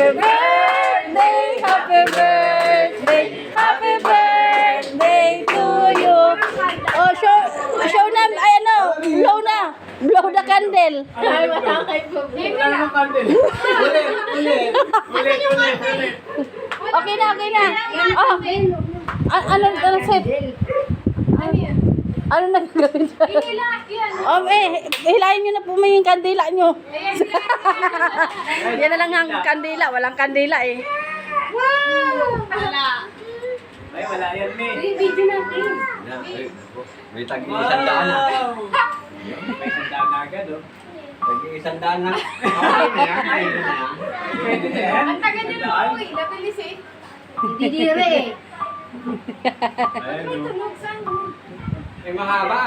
Happy birthday, happy birthday, happy birthday to you. Oh, show na, ay ano, blow the candle. Ay, matakay po. Wala naman candle. Ulit. Okay na. Oh, ano, Seth? Ano na gagawin siya? Oh, hilahin nyo na po may yung kandila nyo. Yan na lang ang kandila, walang kandila eh. Ay, wala yan, me. Video natin. May tag-100 na. May 100 na agad, oh. Tag-100 na. Pwede na yan. Ang taga nila po eh. Nabilis eh. Hindi dire eh. Ayun, oh. Tunog saan? May mahaba.